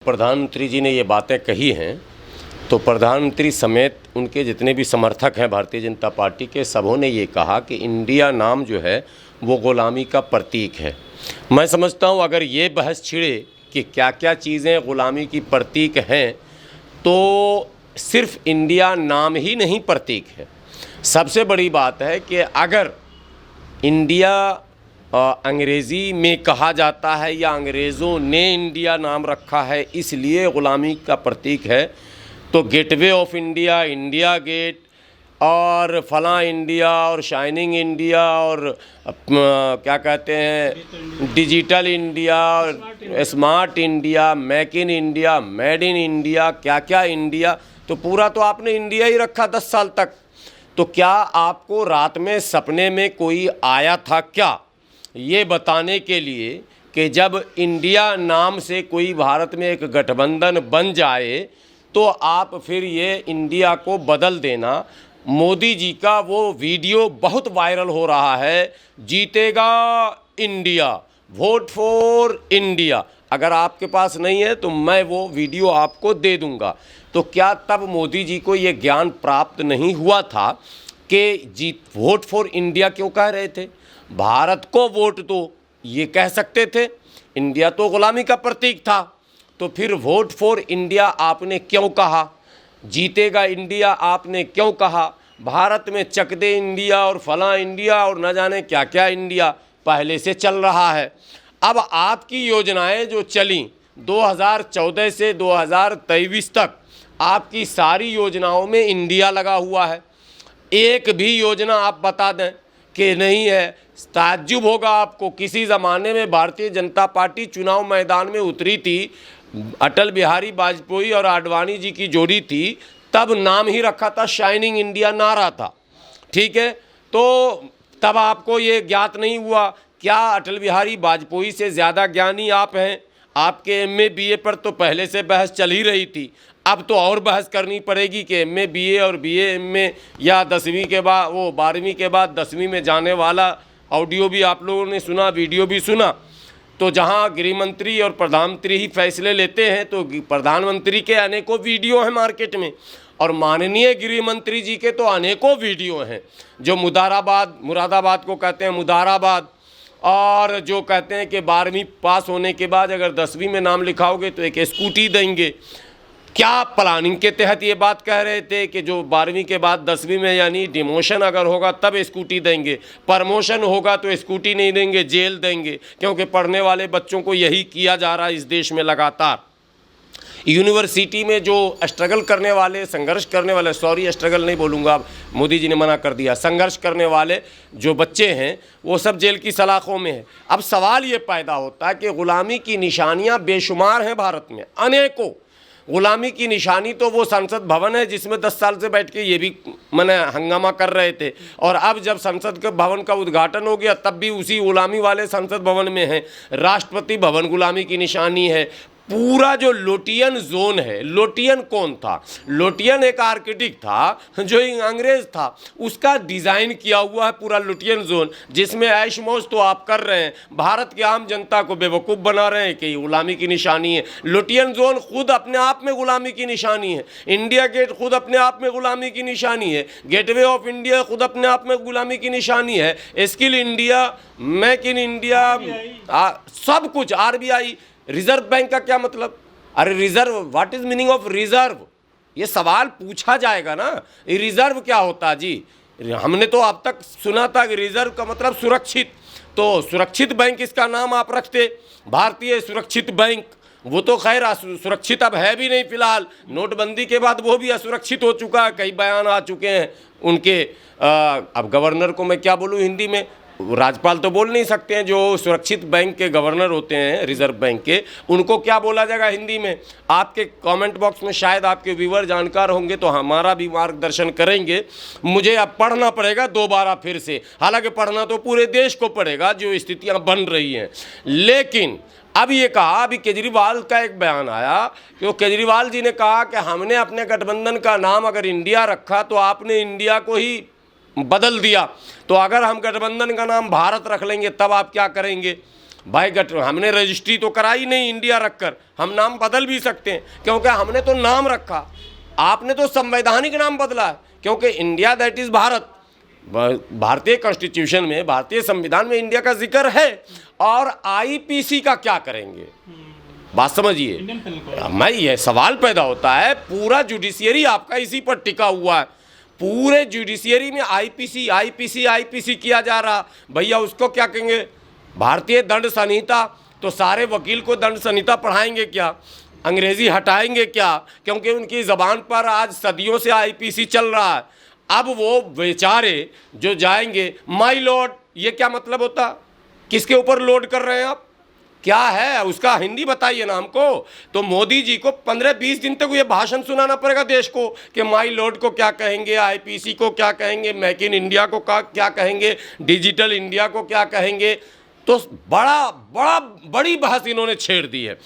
प्रधानमंत्री जी ने ये बातें कही हैं तो प्रधानमंत्री समेत उनके जितने भी समर्थक हैं भारतीय जनता पार्टी के, सबों ने ये कहा कि इंडिया नाम जो है वो ग़ुलामी का प्रतीक है। मैं समझता हूँ अगर ये बहस छिड़े कि क्या क्या चीज़ें ग़ुलामी की प्रतीक हैं, तो सिर्फ इंडिया नाम ही नहीं प्रतीक है। सबसे बड़ी बात है कि अगर इंडिया अंग्रेज़ी में कहा जाता है या अंग्रेज़ों ने इंडिया नाम रखा है इसलिए ग़ुलामी का प्रतीक है, तो Gateway of India, India Gate और फलां इंडिया और शाइनिंग इंडिया और क्या कहते हैं डिजिटल इंडिया और smart India, make in India, made in India, क्या क्या इंडिया, तो पूरा तो आपने इंडिया ही रखा 10 साल तक। तो क्या आपको रात में सपने में कोई आया था क्या ये बताने के लिए कि जब इंडिया नाम से कोई भारत में एक गठबंधन बन जाए तो आप फिर ये इंडिया को बदल देना। मोदी जी का वो वीडियो बहुत वायरल हो रहा है, जीतेगा इंडिया, वोट फॉर इंडिया। अगर आपके पास नहीं है तो मैं वो वीडियो आपको दे दूंगा। तो क्या तब मोदी जी को ये ज्ञान प्राप्त नहीं हुआ था कि वोट फॉर इंडिया क्यों कह रहे थे? भारत को वोट दो ये कह सकते थे। इंडिया तो ग़ुलामी का प्रतीक था, तो फिर वोट फॉर इंडिया आपने क्यों कहा? जीतेगा इंडिया आपने क्यों कहा? भारत में चक दे इंडिया और फलां इंडिया और न जाने क्या क्या इंडिया पहले से चल रहा है। अब आपकी योजनाएं जो चली 2014 से 2023 तक, आपकी सारी योजनाओं में इंडिया लगा हुआ है। एक भी योजना आप बता दें कि नहीं है, ताज्जुब होगा आपको। किसी ज़माने में भारतीय जनता पार्टी चुनाव मैदान में उतरी थी, अटल बिहारी वाजपेयी और आडवाणी जी की जोड़ी थी, तब नाम ही रखा था शाइनिंग इंडिया, नारा था, ठीक है। तो तब आपको ये ज्ञात नहीं हुआ क्या अटल बिहारी वाजपेयी से ज़्यादा ज्ञानी आप हैं? आपके MA BA पर तो पहले से बहस चल ही रही थी, अब तो और बहस करनी पड़ेगी कि MA BA और BA MA या 10वीं के बाद वो 12वीं के बाद 10वीं में जाने वाला ऑडियो भी आप लोगों ने सुना, वीडियो भी सुना। तो जहां गृह मंत्री और प्रधानमंत्री ही फैसले लेते हैं तो प्रधानमंत्री के अनेकों वीडियो हैं मार्केट में, और माननीय गृह मंत्री जी के तो अनेकों वीडियो हैं जो मुरादाबाद को कहते हैं मुदाराबाद, और जो कहते हैं कि 12वीं पास होने के बाद अगर 10वीं में नाम लिखाओगे तो एक स्कूटी देंगे। क्या प्लानिंग के तहत ये बात कह रहे थे कि जो 12वीं के बाद 10वीं में यानी डिमोशन अगर होगा तब स्कूटी देंगे, प्रमोशन होगा तो स्कूटी नहीं देंगे, जेल देंगे? क्योंकि पढ़ने वाले बच्चों को यही किया जा रहा है इस देश में लगातार। यूनिवर्सिटी में जो स्ट्रगल करने वाले, संघर्ष करने वाले, सॉरी स्ट्रगल नहीं बोलूँगा, मोदी जी ने मना कर दिया, संघर्ष करने वाले जो बच्चे हैं वो सब जेल की सलाखों में है। अब सवाल ये पैदा होता है कि ग़ुलामी की निशानियाँ बेशुमार हैं भारत में, अनेकों। ग़ुलामी की निशानी तो वो संसद भवन है जिसमें 10 साल से बैठ के ये भी मैंने हंगामा कर रहे थे, और अब जब संसद के भवन का उद्घाटन हो गया तब भी उसी ग़ुलामी वाले संसद भवन में है। राष्ट्रपति भवन ग़ुलामी की निशानी है। पूरा जो लोटियन जोन है, लोटियन कौन था? लोटियन एक आर्किटेक्ट था जो अंग्रेज़ था, उसका डिज़ाइन किया हुआ है पूरा लोटियन जोन, जिसमें ऐश मौज तो आप कर रहे हैं, भारत की आम जनता को बेवकूफ़ बना रहे हैं कि ये ग़ुलामी की निशानी है। लोटियन जोन खुद अपने आप में ग़ुलामी की निशानी है। इंडिया गेट खुद अपने आप में ग़ुलामी की निशानी है। गेटवे ऑफ इंडिया खुद अपने आप में ग़ुलामी की निशानी है। Skill India, make in India, सब कुछ, RBI, रिजर्व बैंक का क्या मतलब? अरे reserve, what is meaning of reserve? ये सवाल पूछा जाएगा ना, रिजर्व क्या होता जी? हमने तो अब तक सुना था कि रिजर्व का मतलब सुरक्षित, तो सुरक्षित बैंक इसका नाम आप रखते, भारतीय सुरक्षित बैंक। वो तो खैर सुरक्षित अब है भी नहीं फिलहाल, नोटबंदी के बाद वो भी असुरक्षित हो चुका है, कई बयान आ चुके हैं उनके। अब गवर्नर को मैं क्या बोलूँ हिंदी में, राज्यपाल तो बोल नहीं सकते हैं, जो सुरक्षित बैंक के गवर्नर होते हैं रिजर्व बैंक के, उनको क्या बोला जाएगा हिंदी में? आपके कमेंट बॉक्स में शायद आपके व्यूअर जानकार होंगे तो हमारा भी मार्गदर्शन करेंगे। मुझे अब पढ़ना पड़ेगा दोबारा फिर से, हालांकि पढ़ना तो पूरे देश को पड़ेगा जो स्थितियां बन रही हैं। लेकिन अब ये कहा, अभी केजरीवाल का एक बयान आया कि केजरीवाल जी ने कहा कि हमने अपने गठबंधन का नाम अगर इंडिया रखा तो आपने इंडिया को ही बदल दिया, तो अगर हम गठबंधन का नाम भारत रख लेंगे तब आप क्या करेंगे? भाई हमने रजिस्ट्री तो कराई नहीं इंडिया रखकर, हम नाम बदल भी सकते हैं क्योंकि हमने तो नाम रखा, आपने तो संवैधानिक नाम बदला क्योंकि इंडिया दैट इज़ भारत। भारतीय कॉन्स्टिट्यूशन में, भारतीय संविधान में इंडिया का जिक्र है। और आईपीसी का क्या करेंगे, बात समझिए। मैं ये सवाल पैदा होता है, पूरा जुडिशियरी आपका इसी पर टिका हुआ है, पूरे जुडिशियरी में आईपीसी आईपीसी आईपीसी किया जा रहा। भैया उसको क्या कहेंगे, भारतीय दंड संहिता, तो सारे वकील को दंड संहिता पढ़ाएंगे क्या, अंग्रेजी हटाएंगे क्या, क्योंकि उनकी ज़बान पर आज सदियों से आईपीसी चल रहा है। अब वो बेचारे जो जाएंगे, माई लॉर्ड, ये क्या मतलब होता, किसके ऊपर लोड कर रहे हैं आप, क्या है उसका हिंदी बताइए ना हमको। तो मोदी जी को 15-20 दिन तक ये भाषण सुनाना पड़ेगा देश को कि माई लॉर्ड को क्या कहेंगे, आईपीसी को क्या कहेंगे, मेक इन इंडिया को क्या कहेंगे, डिजिटल इंडिया को क्या कहेंगे। तो बड़ी बहस इन्होंने छेड़ दी है।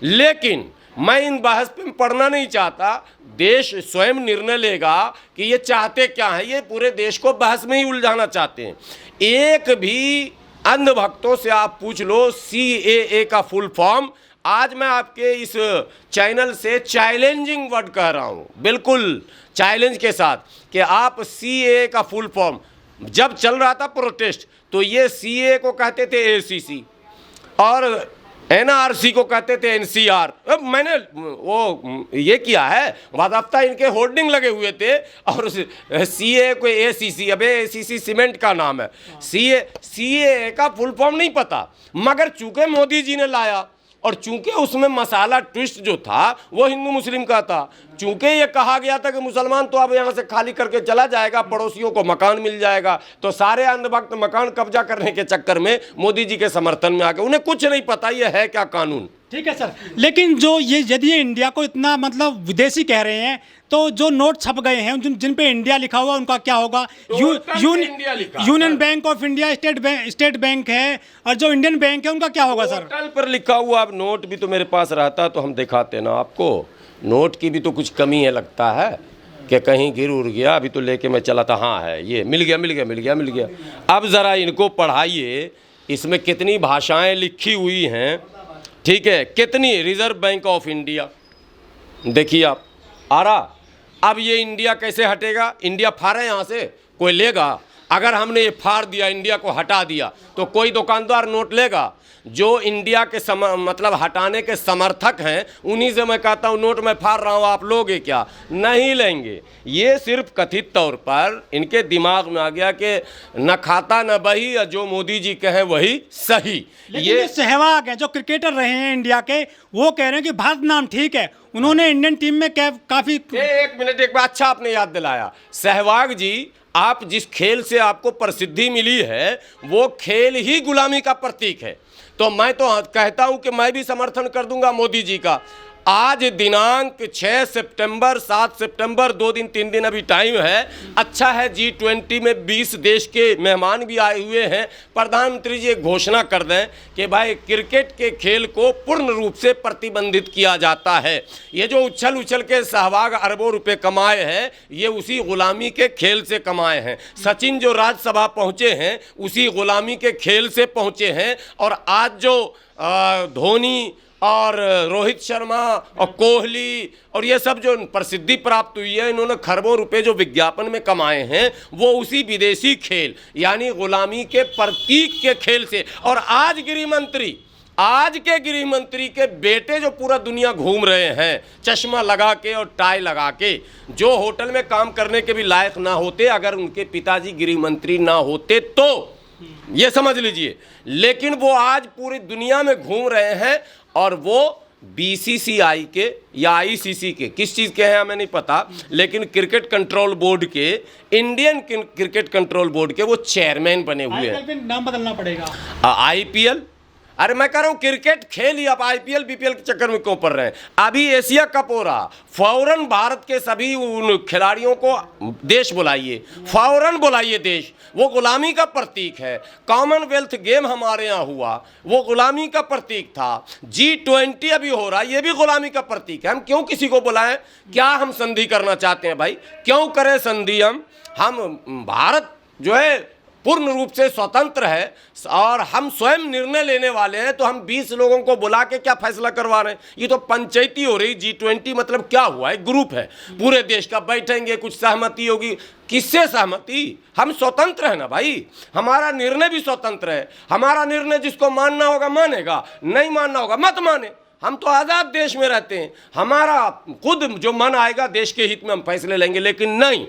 लेकिन मैं इन बहस पे पढ़ना नहीं चाहता, देश स्वयं निर्णय लेगा कि ये चाहते क्या हैं। ये पूरे देश को बहस में ही उलझाना चाहते हैं। एक भी अंधभक्तों से आप पूछ लो CAA का फुल फॉर्म, आज मैं आपके इस चैनल से चैलेंजिंग वर्ड कह रहा हूँ, बिल्कुल चैलेंज के साथ, कि आप CAA का फुल फॉर्म, जब चल रहा था प्रोटेस्ट तो ये CAA को कहते थे ACC और NRC को कहते थे NCR। अब मैंने वो ये किया है, बाकायदा इनके होर्डिंग लगे हुए थे, और CAA को ACC, अब ACC सीमेंट का नाम है, CAA का फुल फॉर्म नहीं पता, मगर चूंकि मोदी जी ने लाया और चूंकि उसमें मसाला ट्विस्ट जो था वो हिंदू मुस्लिम का था, चूंकि ये कहा गया था कि मुसलमान तो अब यहाँ से खाली करके चला जाएगा, पड़ोसियों को मकान मिल जाएगा, तो सारे अंधभक्त मकान कब्जा करने के चक्कर में मोदी जी के समर्थन में आ गए। उन्हें कुछ नहीं पता ये है क्या कानून। ठीक है सर, लेकिन जो ये यदि ये इंडिया को इतना मतलब विदेशी कह रहे हैं, तो जो नोट छप गए हैं जिन पे इंडिया लिखा हुआ उनका क्या होगा? Union bank of India, state bank है, और जो इंडियन बैंक है उनका क्या होगा सर? पोर्टल पर लिखा हुआ। अब नोट भी तो मेरे पास रहता तो हम दिखाते ना आपको, नोट की भी तो कुछ कमी है लगता है कि कहीं गिर उड़ गया, अभी तो लेके मैं चला था, हाँ है ये, मिल गया। अब ज़रा इनको पढ़ाइए, इसमें कितनी भाषाएं लिखी हुई हैं, ठीक है, कितनी। रिजर्व बैंक ऑफ इंडिया देखिए आप, आ रहा। अब ये इंडिया कैसे हटेगा? इंडिया फाड़े यहाँ से, कोई लेगा? अगर हमने ये फाड़ दिया, इंडिया को हटा दिया, तो कोई दुकानदार नोट लेगा? जो इंडिया के मतलब हटाने के समर्थक हैं, उन्हीं से मैं कहता हूँ नोट मैं फाड़ रहा हूँ, आप लोगे क्या? नहीं लेंगे। ये सिर्फ कथित तौर पर इनके दिमाग में आ गया कि न खाता न बही, जो मोदी जी कहें वही सही। ये सहवाग हैं जो क्रिकेटर रहे हैं इंडिया के, वो कह रहे हैं कि भारत नाम ठीक है, उन्होंने इंडियन टीम में काफ़ी। एक मिनट, एक बार अच्छा आपने याद दिलाया। सहवाग जी, आप जिस खेल से आपको प्रसिद्धि मिली है वो खेल ही गुलामी का प्रतीक है, तो मैं तो कहता हूं कि मैं भी समर्थन कर दूंगा मोदी जी का। आज दिनांक 6 सितंबर, 7 सितंबर, 2 दिन 3 दिन अभी टाइम है। अच्छा है G20 में 20 देश के मेहमान भी आए हुए हैं। प्रधानमंत्री जी घोषणा कर दें कि भाई क्रिकेट के खेल को पूर्ण रूप से प्रतिबंधित किया जाता है। ये जो उछल के सहवाग अरबों रुपए कमाए हैं, ये उसी गुलामी के खेल से कमाए हैं। सचिन जो राज्यसभा पहुँचे हैं उसी गुलामी के खेल से पहुँचे हैं। और आज जो धोनी और रोहित शर्मा और कोहली और ये सब जो प्रसिद्धि प्राप्त हुई है, इन्होंने खरबों रुपए जो विज्ञापन में कमाए हैं, वो उसी विदेशी खेल यानी गुलामी के प्रतीक के खेल से। और आज के गृह मंत्री के बेटे जो पूरा दुनिया घूम रहे हैं चश्मा लगा के और टाई लगा के, जो होटल में काम करने के भी लायक ना होते अगर उनके पिताजी गृह मंत्री ना होते तो, ये समझ लीजिए। लेकिन वो आज पूरी दुनिया में घूम रहे हैं और वो BCCI के या ICC के, किस चीज़ के हैं हमें नहीं पता, लेकिन क्रिकेट कंट्रोल बोर्ड के, इंडियन क्रिकेट कंट्रोल बोर्ड के वो चेयरमैन बने हुए हैं। नाम बदलना पड़ेगा। IPL, अरे मैं कह रहा हूँ क्रिकेट खेल ही, आप IPL BPL के चक्कर में क्यों पड़ रहे हैं? अभी एशिया कप हो रहा, फौरन भारत के सभी उन खिलाड़ियों को देश बुलाइए, फौरन बुलाइए देश। वो गुलामी का प्रतीक है। कॉमनवेल्थ गेम हमारे यहाँ हुआ, वो गुलामी का प्रतीक था। G20 अभी हो रहा, ये भी गुलामी का प्रतीक है। हम क्यों किसी को बुलाएं? क्या हम संधि करना चाहते हैं भाई? क्यों करें संधि? हम भारत जो है पूर्ण रूप से स्वतंत्र है और हम स्वयं निर्णय लेने वाले हैं, तो हम 20 लोगों को बुला के क्या फैसला करवा रहे हैं? ये तो पंचायती हो रही। G20 मतलब क्या हुआ? एक ग्रुप है पूरे देश का, बैठेंगे, कुछ सहमति होगी। किससे सहमति? हम स्वतंत्र है ना भाई, हमारा निर्णय भी स्वतंत्र है। हमारा निर्णय जिसको मानना होगा मानेगा, नहीं मानना होगा मत माने। हम तो आज़ाद देश में रहते हैं, हमारा खुद जो मन आएगा देश के हित में हम फैसले लेंगे। लेकिन नहीं,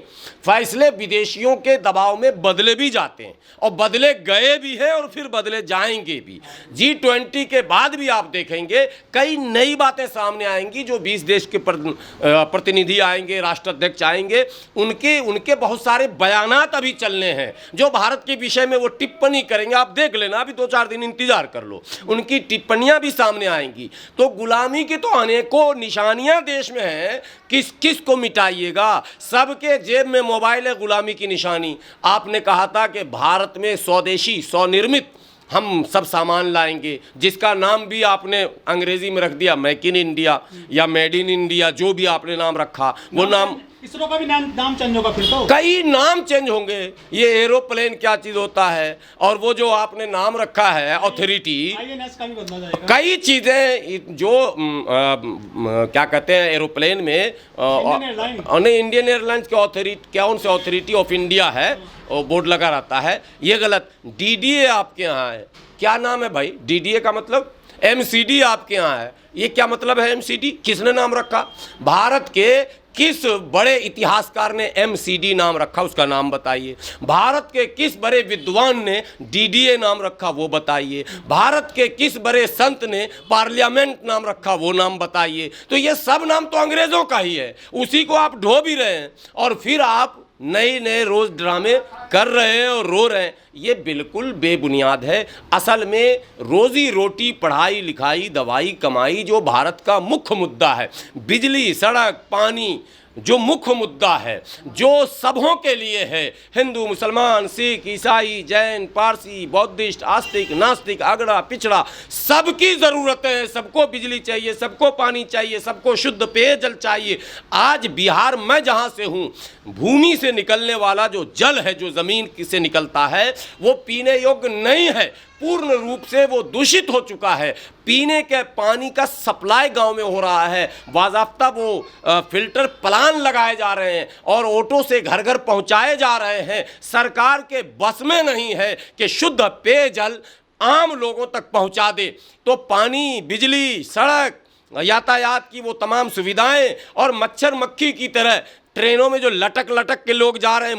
फैसले विदेशियों के दबाव में बदले भी जाते हैं और बदले गए भी हैं और फिर बदले जाएंगे भी। G20 के बाद भी आप देखेंगे कई नई बातें सामने आएंगी। जो 20 देश के प्रतिनिधि आएंगे, राष्ट्राध्यक्ष आएंगे, उनके बहुत सारे बयानात अभी चलने हैं जो भारत के विषय में वो टिप्पणी करेंगे। आप देख लेना, अभी 2-4 दिन इंतजार कर लो, उनकी टिप्पणियां भी सामने आएंगी। तो गुलामी की तो अनेकों निशानियां देश में हैं, किस किस को मिटाइएगा? सबके जेब में मोबाइल है, गुलामी की निशानी। आपने कहा था कि भारत में स्वदेशी, स्वनिर्मित हम सब सामान लाएंगे, जिसका नाम भी आपने अंग्रेजी में रख दिया मेक इन इंडिया या मेड इन इंडिया, जो भी आपने नाम रखा वो नाम। इसरो का भी नाम चेंज होगा फिर तो, कई नाम चेंज होंगे। ये एरोप्लेन क्या चीज होता है, और वो जो आपने नाम रखा है अथॉरिटी, INS का भी बदला जाएगा। कई चीजें जो क्या कहते हैं एरोप्लेन में, नहीं, इंडियन एयरलाइंस की अथॉरिटी, कौन से अथॉरिटी ऑफ इंडिया है वो बोर्ड लगा रहता है, ये गलत। DDA आपके यहाँ है, क्या नाम है भाई? DDA का मतलब MCD आपके यहाँ है, ये क्या मतलब है MCD? किसने नाम रखा? भारत के किस बड़े इतिहासकार ने MCD नाम रखा, उसका नाम बताइए। भारत के किस बड़े विद्वान ने DDA नाम रखा, वो बताइए। भारत के किस बड़े संत ने पार्लियामेंट नाम रखा, वो नाम बताइए। तो ये सब नाम तो अंग्रेजों का ही है, उसी को आप ढो भी रहे हैं और फिर आप नए नए रोज ड्रामे कर रहे हैं और रो रहे हैं। ये बिल्कुल बेबुनियाद है। असल में रोजी रोटी, पढ़ाई लिखाई, दवाई कमाई जो भारत का मुख्य मुद्दा है, बिजली, सड़क, पानी जो मुख्य मुद्दा है, जो सबों के लिए है, हिंदू, मुसलमान, सिख, ईसाई, जैन, पारसी, बौद्धिस्ट, आस्तिक, नास्तिक, अगड़ा, पिछड़ा, सबकी ज़रूरतें हैं। सबको बिजली चाहिए, सबको पानी चाहिए, सबको शुद्ध पेयजल चाहिए। आज बिहार, मैं जहाँ से हूँ, भूमि से निकलने वाला जो जल है, जो ज़मीन से निकलता है, वो पीने योग्य नहीं है, पूर्ण रूप से वो दूषित हो चुका है। पीने के पानी का सप्लाई गांव में हो रहा है, बाज़ाब्ता वो फिल्टर प्लान लगाए जा रहे हैं और ऑटो से घर घर पहुंचाए जा रहे हैं। सरकार के बस में नहीं है कि शुद्ध पेयजल आम लोगों तक पहुंचा दे। तो पानी, बिजली, सड़क, यातायात की वो तमाम सुविधाएं और मच्छर मक्खी की तरह ट्रेनों में जो लटक लटक के लोग जा रहे हैं।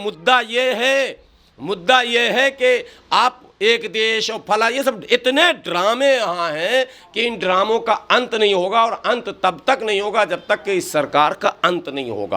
मुद्दा ये है कि आप एक देश और फला, ये सब इतने ड्रामे यहाँ हैं कि इन ड्रामों का अंत नहीं होगा, और अंत तब तक नहीं होगा जब तक कि इस सरकार का अंत नहीं होगा।